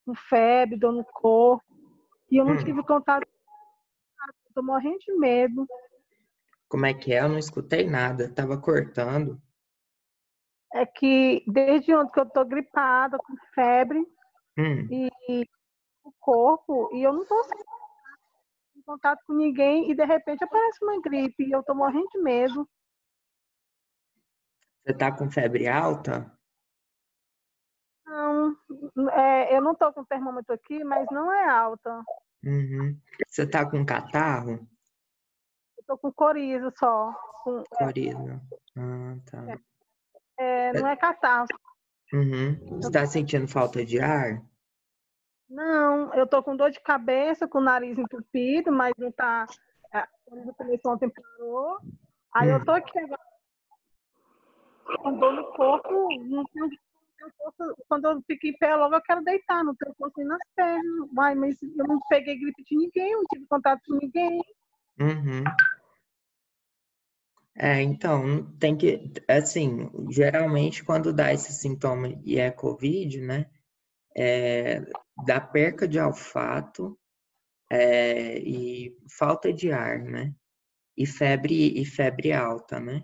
com febre, dor no corpo, e eu não Hum. tive contato, tô morrendo de medo. Como é que é? Eu não escutei nada, tava cortando. É que desde ontem que eu tô gripada, com febre Hum. e no corpo, e eu não tô em contato com ninguém, e de repente aparece uma gripe, e eu tô morrendo de medo. Você tá com febre alta? Não, eu não tô com o termômetro aqui, mas não é alta. Uhum. Você tá com catarro? Eu tô com coriza só. Coriza. Ah, tá. Não é catarro. Uhum. Você tá sentindo falta de ar? Não, eu tô com dor de cabeça, com o nariz entupido, mas não tá. Quando começou ontem parou. Aí eu tô aqui agora com dor no corpo, não tenho força. Quando eu fico em pé, logo eu quero deitar, não tenho força nem nas pernas. Mas eu não peguei gripe de ninguém, não tive contato com ninguém. Uhum. Então, tem que, assim, geralmente quando dá esse sintoma e é COVID, né, dá perca de olfato, e falta de ar, né, e febre alta, né.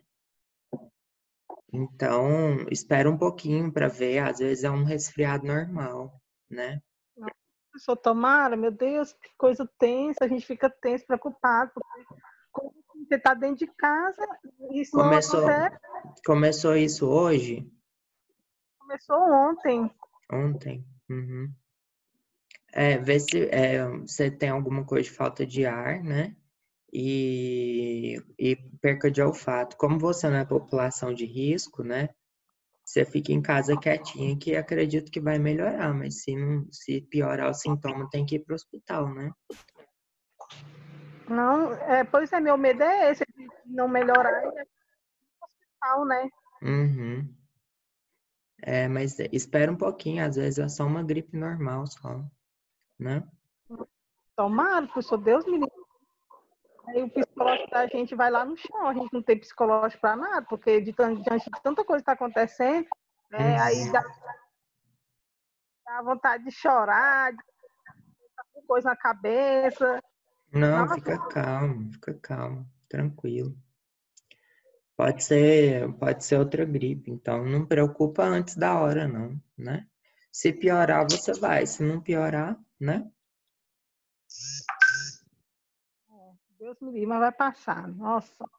Então, espera um pouquinho para ver, às vezes é um resfriado normal, né. Só tomara, meu Deus, que coisa tensa, a gente fica tenso, preocupado, porque quando você está dentro de casa, isso não Começou, acontece. começou isso hoje? Começou ontem. Ontem? Uhum. Vê se você tem alguma coisa de falta de ar, né? E perca de olfato. Como você não é população de risco, né? Você fica em casa quietinha que acredito que vai melhorar, mas se piorar o sintoma, tem que ir para o hospital, né? Não, pois é, meu medo é esse, de não melhorar e ir pro hospital, né? Uhum. Mas espera um pouquinho, às vezes é só uma gripe normal só, né? Tomara, professor, Deus me livre. Aí o psicológico da gente vai lá no chão, a gente não tem psicológico para nada, porque diante de tanta coisa que está acontecendo, aí dá vontade de chorar, de ter coisa na cabeça. Não, Nossa, fica calmo, tranquilo. Pode ser outra gripe, então não preocupa antes da hora, não, né? Se piorar, você vai. Se não piorar, né? Deus me livre, mas vai passar. Nossa.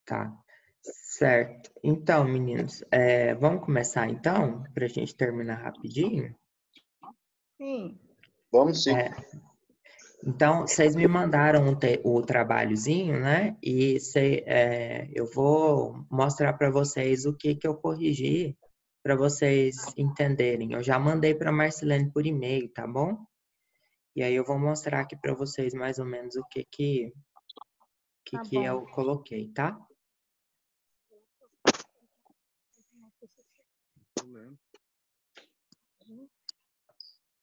Tá. Certo. Então, meninos, vamos começar então, para a gente terminar rapidinho? Sim. Vamos sim. Então, vocês me mandaram o trabalhozinho, né? E eu vou mostrar para vocês o que eu corrigi para vocês entenderem. Eu já mandei para Marcelene por e-mail, tá bom? E aí eu vou mostrar aqui para vocês mais ou menos o que Tá eu bom. coloquei, tá?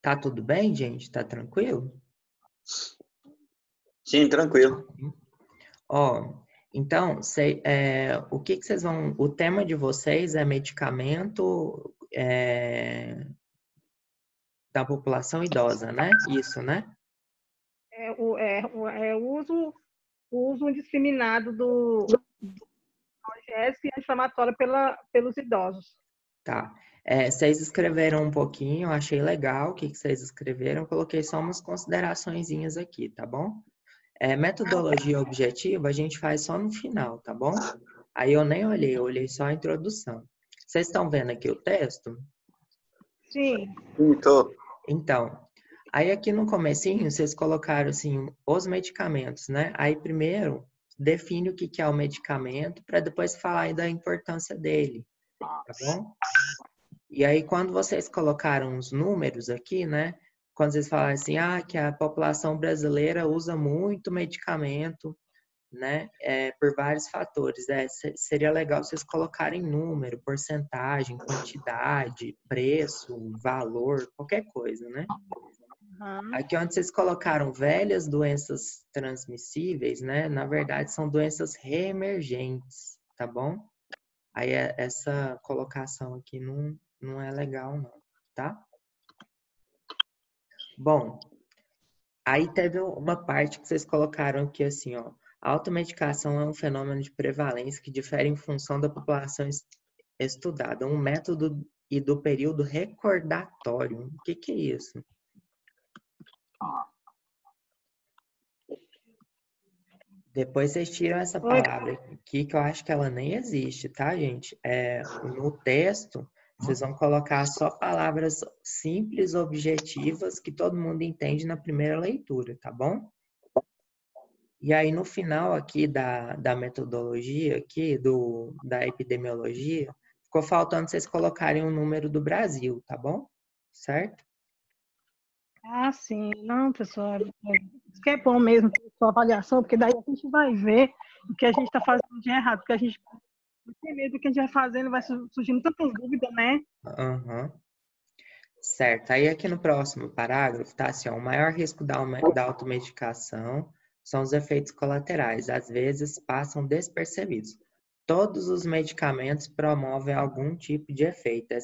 Tá tudo bem, gente? Tá tranquilo? Sim, tranquilo. Ó, então, o que vocês vão... O tema de vocês é medicamento da população idosa, né? Isso, né? O uso indiscriminado do analgésico e anti-inflamatório pelos idosos. Tá. Vocês escreveram um pouquinho, eu achei legal o que vocês escreveram. Eu coloquei só umas consideraçõezinhas aqui, tá bom? Metodologia objetiva a gente faz só no final, tá bom? Aí eu nem olhei, eu olhei só a introdução. Vocês estão vendo aqui o texto? Sim. Sim, tô. Então, aí aqui no comecinho, vocês colocaram assim, os medicamentos, né? Aí primeiro, define o que é o medicamento, para depois falar da importância dele, tá bom? E aí, quando vocês colocaram os números aqui, né? Quando vocês falaram assim, que a população brasileira usa muito medicamento, né? Por vários fatores. Seria legal vocês colocarem número, porcentagem, quantidade, preço, valor, qualquer coisa, né? Uhum. Aqui onde vocês colocaram velhas doenças transmissíveis, né? Na verdade, são doenças reemergentes, tá bom? Aí essa colocação aqui não é legal não, tá? Bom, aí teve uma parte que vocês colocaram aqui assim, ó. A automedicação é um fenômeno de prevalência que difere em função da população estudada, um método e do período recordatório. O que é isso? Depois vocês tiram essa palavra aqui, que eu acho que ela nem existe, tá, gente? No texto, vocês vão colocar só palavras simples, objetivas, que todo mundo entende na primeira leitura, tá bom? E aí, no final aqui da metodologia, aqui, da epidemiologia, ficou faltando vocês colocarem o número do Brasil, tá bom? Certo? Ah, sim. Não, pessoal, isso que é bom mesmo, a avaliação, porque daí a gente vai ver o que a gente está fazendo de errado, porque a gente tem medo do que a gente vai fazendo, vai surgindo tantas dúvidas, né? Uhum. Certo. Aí aqui no próximo parágrafo tá assim, ó, o maior risco da automedicação são os efeitos colaterais, às vezes passam despercebidos. Todos os medicamentos promovem algum tipo de efeito.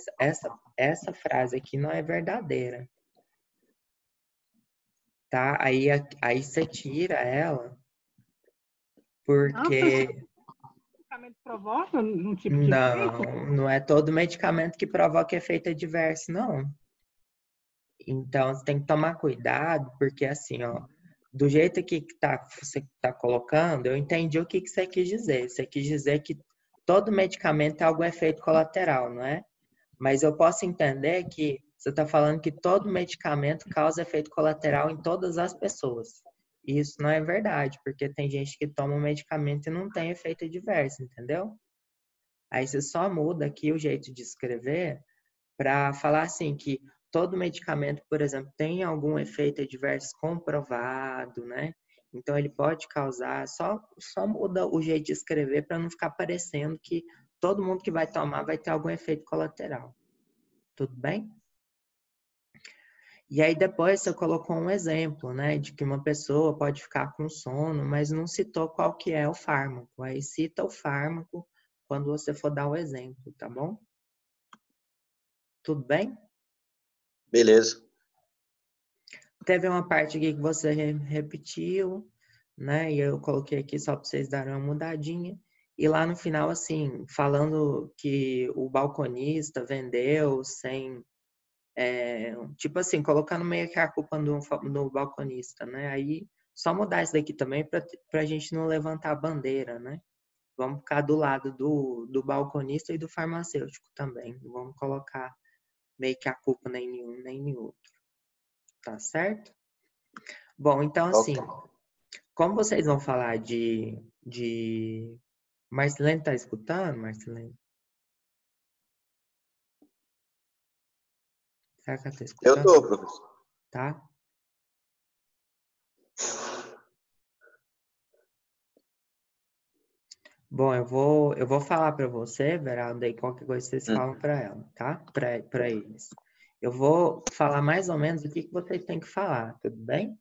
Essa frase aqui não é verdadeira, tá? Aí você tira ela, Não, pessoal, porque o medicamento provoca um tipo de efeito? não é todo medicamento que provoca efeito adverso, não. Então, você tem que tomar cuidado, porque assim, ó, do jeito que você está colocando, eu entendi o que você quis dizer. Você quis dizer que todo medicamento tem algum efeito colateral, não é? Mas eu posso entender que você está falando que todo medicamento causa efeito colateral em todas as pessoas. E isso não é verdade, porque tem gente que toma um medicamento e não tem efeito adverso, entendeu? Aí você só muda aqui o jeito de escrever para falar assim que todo medicamento, por exemplo, tem algum efeito adverso comprovado, né? Então ele pode causar, só muda o jeito de escrever para não ficar parecendo que todo mundo que vai tomar vai ter algum efeito colateral. Tudo bem? E aí depois você colocou um exemplo, né, de que uma pessoa pode ficar com sono, mas não citou qual que é o fármaco. Aí cita o fármaco quando você for dar o exemplo, tá bom? Tudo bem? Beleza. Teve uma parte aqui que você repetiu, né? E eu coloquei aqui só para vocês darem uma mudadinha. E lá no final, assim, falando que o balconista vendeu sem. Tipo assim, colocando meio que a culpa no balconista, né? Aí só mudar isso daqui também para a gente não levantar a bandeira, né? Vamos ficar do lado do balconista e do farmacêutico também. Não vamos colocar meio que a culpa nem em um nem em outro. Tá certo? Bom, então assim, Ok. como vocês vão falar de... Marcelene tá escutando, Marcelene? Será que ela tá Eu escutando? tô, professor. Tá? Bom, eu vou falar para você, Veraldo, aí qualquer coisa vocês falam para ela, tá? Para eles. Eu vou falar mais ou menos o que vocês têm que falar, tudo bem?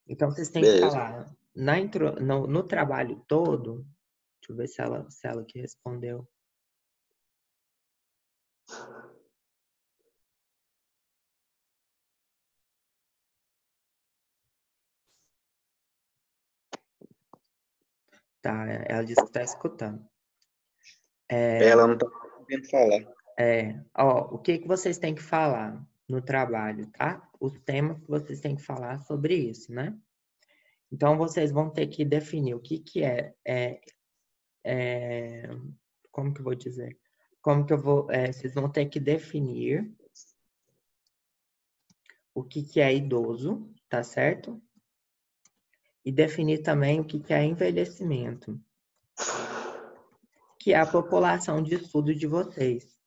Então, vocês têm que Beleza. falar no trabalho todo. Deixa eu ver se ela que respondeu. Tá, ela disse que está escutando. Ela não tá podendo falar. Ó, o que vocês têm que falar no trabalho, tá? Os temas que vocês têm que falar sobre isso, né? Então, vocês vão ter que definir o que como que eu vou dizer? Vocês vão ter que definir o que é idoso, tá certo? E definir também o que é envelhecimento, que é a população de estudo de vocês.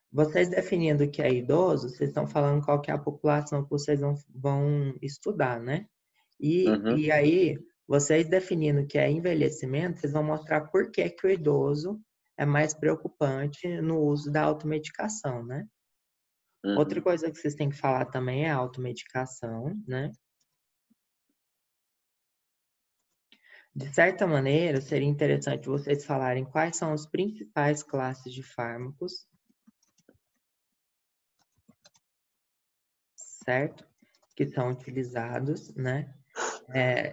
Vocês definindo o que é idoso, vocês estão falando qual que é a população que vocês vão estudar, né? Uhum. E aí, vocês definindo o que é envelhecimento, vocês vão mostrar por que que o idoso é mais preocupante no uso da automedicação, né? Outra Uhum. coisa que vocês têm que falar também é a automedicação, né? De certa maneira, seria interessante vocês falarem quais são as principais classes de fármacos certo? Que são utilizados, né?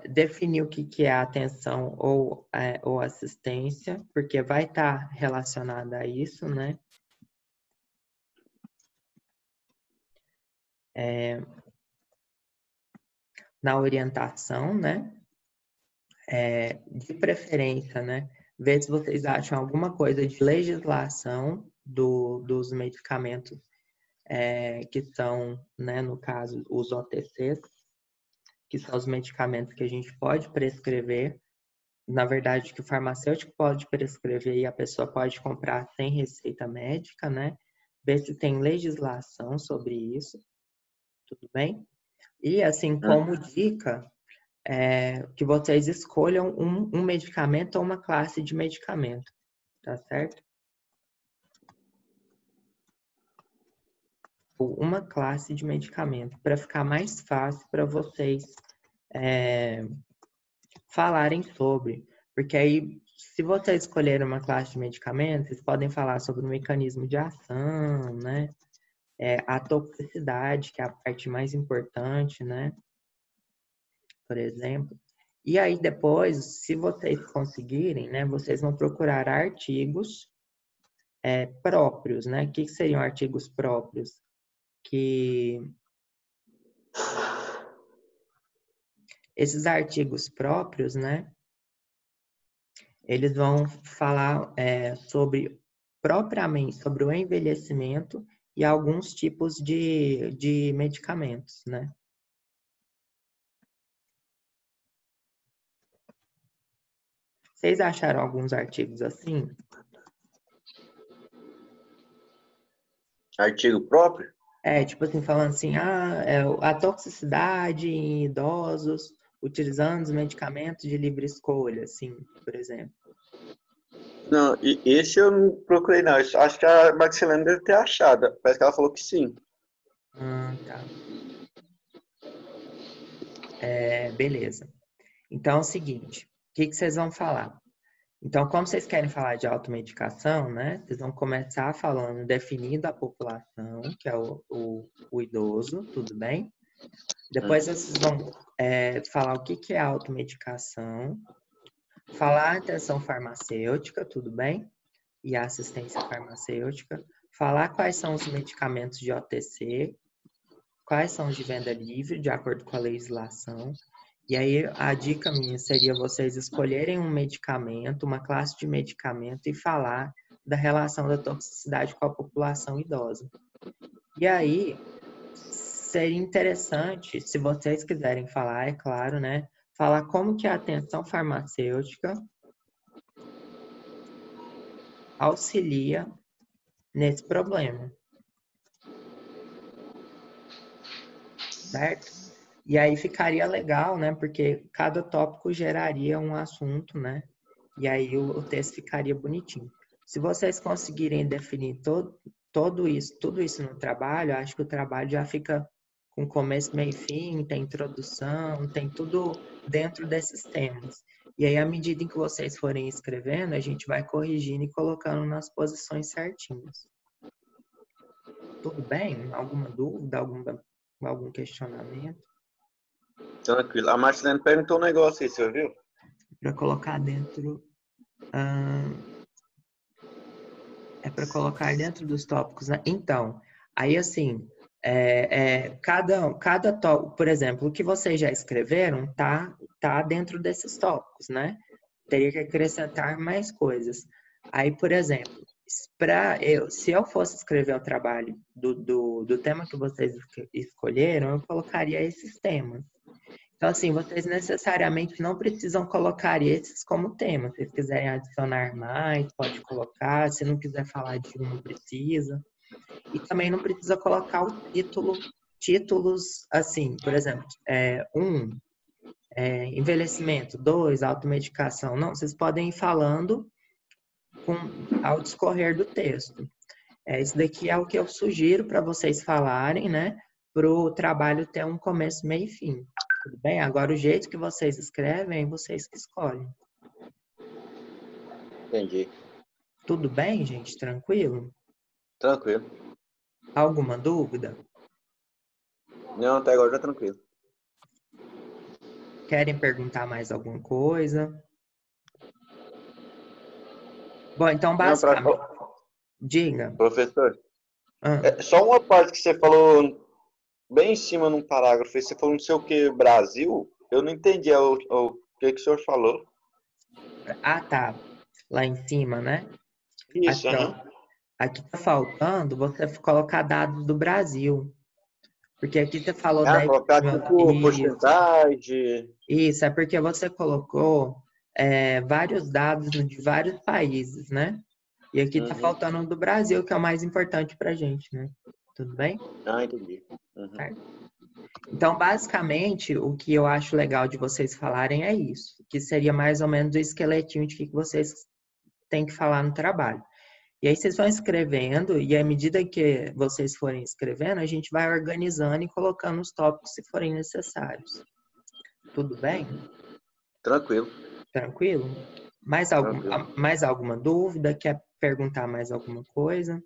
Definir o que é atenção ou assistência, porque vai estar relacionada a isso, né? Na orientação, né? De preferência, né? Ver se vocês acham alguma coisa de legislação dos medicamentos que são, né, no caso, os OTCs, que são os medicamentos que a gente pode prescrever. Na verdade, que o farmacêutico pode prescrever e a pessoa pode comprar sem receita médica, né? Ver se tem legislação sobre isso, tudo bem? E, assim, como dica, que vocês escolham um medicamento ou uma classe de medicamento, tá certo? Ou uma classe de medicamento, para ficar mais fácil para vocês falarem sobre. Porque aí, se vocês escolherem uma classe de medicamentos, vocês podem falar sobre o mecanismo de ação, né? A toxicidade, que é a parte mais importante, né? Por exemplo. E aí depois, se vocês conseguirem, né, vocês vão procurar artigos próprios, né? O que seriam artigos próprios? Que esses artigos próprios, né? Eles vão falar propriamente sobre o envelhecimento e alguns tipos de medicamentos, né? Vocês acharam alguns artigos assim? Artigo próprio? Tipo assim, falando assim, a toxicidade em idosos utilizando os medicamentos de livre escolha, assim, por exemplo. Não, e esse eu não procurei não. Acho que a Maxilene deve ter achado. Parece que ela falou que sim. Tá. Beleza. Então é o seguinte, o que vocês vão falar? Então, como vocês querem falar de automedicação, né? Vocês vão começar falando, definindo a população, que é o idoso, tudo bem? Depois vocês vão falar o que é automedicação, falar a atenção farmacêutica, tudo bem? E a assistência farmacêutica, falar quais são os medicamentos de OTC, quais são os de venda livre, de acordo com a legislação. E aí, a dica minha seria vocês escolherem um medicamento, uma classe de medicamento e falar da relação da toxicidade com a população idosa. E aí, seria interessante, se vocês quiserem falar, é claro, né? Falar como que a atenção farmacêutica auxilia nesse problema. Certo? E aí ficaria legal, né? Porque cada tópico geraria um assunto, né? E aí o texto ficaria bonitinho. Se vocês conseguirem definir tudo isso no trabalho, acho que o trabalho já fica com começo, meio e fim, tem introdução, tem tudo dentro desses temas. E aí, à medida em que vocês forem escrevendo, a gente vai corrigindo e colocando nas posições certinhas. Tudo bem? Alguma dúvida? Algum questionamento? Tranquilo. A Marcelene perguntou um negócio aí, você viu? Para colocar dentro... para colocar dentro dos tópicos, né? Então, aí assim, cada tópico, por exemplo, o que vocês já escreveram tá dentro desses tópicos, né? Teria que acrescentar mais coisas. Aí, por exemplo, se eu fosse escrever o trabalho do tema que vocês escolheram, eu colocaria esses temas. Então, assim, vocês necessariamente não precisam colocar esses como tema. Se vocês quiserem adicionar mais, pode colocar. Se não quiser falar de um, não precisa. E também não precisa colocar o títulos assim, por exemplo, envelhecimento, 2, automedicação. Não, vocês podem ir falando ao discorrer do texto. Isso daqui é o que eu sugiro para vocês falarem, né? Para o trabalho ter um começo, meio e fim. Tudo bem? Agora, o jeito que vocês escrevem, vocês que escolhem. Entendi. Tudo bem, gente? Tranquilo? Tranquilo. Alguma dúvida? Não, até agora tá tranquilo. Querem perguntar mais alguma coisa? Bom, então, Não, basicamente, diga. professor, Ah, só uma parte que você falou bem em cima num parágrafo, você falou não sei o que, Brasil, eu não entendi o que que o senhor falou. tá. Lá em cima, né? Isso, Aqui, ó. aham. Aqui tá faltando você colocar dados do Brasil. Porque aqui você falou Ah, da colocar tipo Isso. porcentagem. Isso, é porque você colocou vários dados de vários países, né? E aqui tá Uhum. faltando o do Brasil, que é o mais importante pra gente, né? Tudo bem? Ah, entendi. Uhum. Certo? Então, basicamente, o que eu acho legal de vocês falarem é isso, que seria mais ou menos o esqueletinho de que vocês têm que falar no trabalho. E aí vocês vão escrevendo, e à medida que vocês forem escrevendo, a gente vai organizando e colocando os tópicos se forem necessários. Tudo bem? Tranquilo, Tranquilo? tranquilo. Mais alguma dúvida? Quer perguntar mais alguma coisa?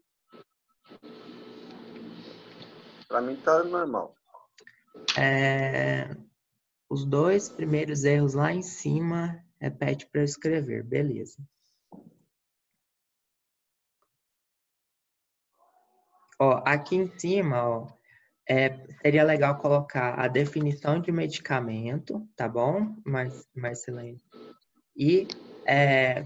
Pra mim tá normal. Os 2 primeiros erros lá em cima, repete para eu escrever. Beleza. Ó, aqui em cima, ó, seria legal colocar a definição de medicamento, tá bom, Marcelene? E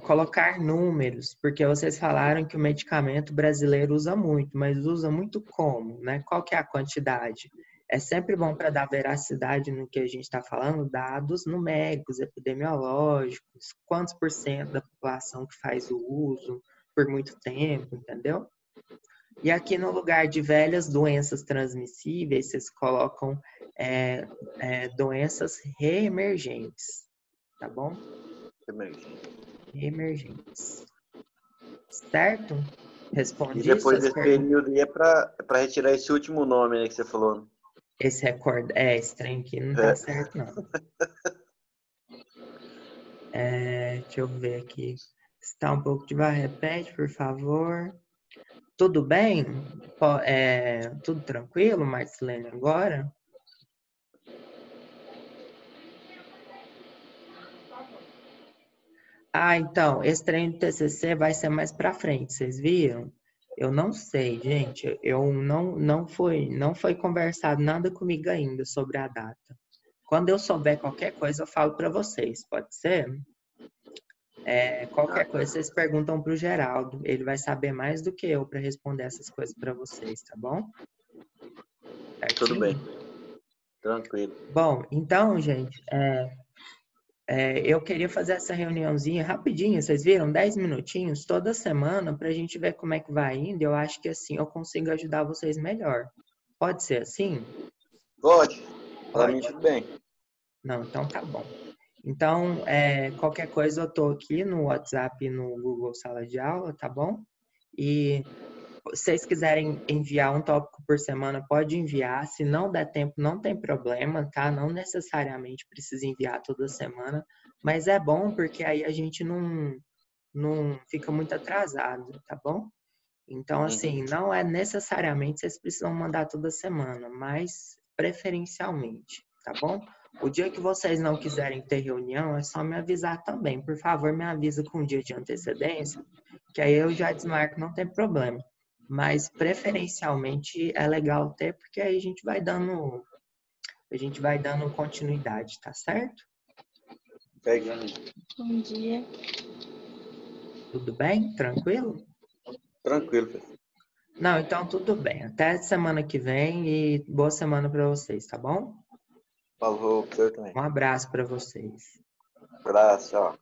colocar números, porque vocês falaram que o medicamento brasileiro usa muito, mas usa muito como, né? Qual que é a quantidade? É sempre bom para dar veracidade no que a gente está falando, dados numéricos, epidemiológicos, quantos por cento da população que faz o uso por muito tempo, entendeu? E aqui no lugar de velhas doenças transmissíveis, vocês colocam doenças reemergentes, tá bom? Reemergentes. Certo? E Respondi depois suas desse perguntas. período aí é pra retirar esse último nome aí que você falou. Esse recorde, esse trem aqui não tá É. certo, não. Deixa eu ver aqui. Se tá um pouco devagar, repete, por favor. Tudo bem? Tudo tranquilo, Marcelene, agora? Então, esse treino do TCC vai ser mais para frente, vocês viram? Eu não sei, gente. Eu não foi conversado nada comigo ainda sobre a data. Quando eu souber qualquer coisa, eu falo para vocês, pode ser? Qualquer coisa, vocês perguntam para o Geraldo. Ele vai saber mais do que eu para responder essas coisas para vocês, tá bom? Certinho? Tudo bem. Tranquilo. Bom, então, gente, eu queria fazer essa reuniãozinha rapidinho, vocês viram? 10 minutinhos toda semana para a gente ver como é que vai indo. Eu acho que assim eu consigo ajudar vocês melhor. Pode ser assim? Pode. Pra Pode? mim tudo bem. Não, então tá bom. Então, qualquer coisa eu tô aqui no WhatsApp e no Google Sala de Aula, tá bom? E se vocês quiserem enviar um tópico por semana, pode enviar. Se não der tempo, não tem problema, tá? Não necessariamente precisa enviar toda semana, mas é bom porque aí a gente não fica muito atrasado, tá bom? Então, assim, não é necessariamente vocês precisam mandar toda semana, mas preferencialmente, tá bom? O dia que vocês não quiserem ter reunião, é só me avisar também. Por favor, me avisa com um dia de antecedência, que aí eu já desmarco, não tem problema. Mas preferencialmente é legal ter, porque aí a gente vai dando continuidade, tá certo? Bom dia. Tudo bem? Tranquilo? Tranquilo. Não, então tudo bem. Até semana que vem e boa semana para vocês, tá bom? Falou pro senhor também. Um abraço para vocês. Abraço, ó.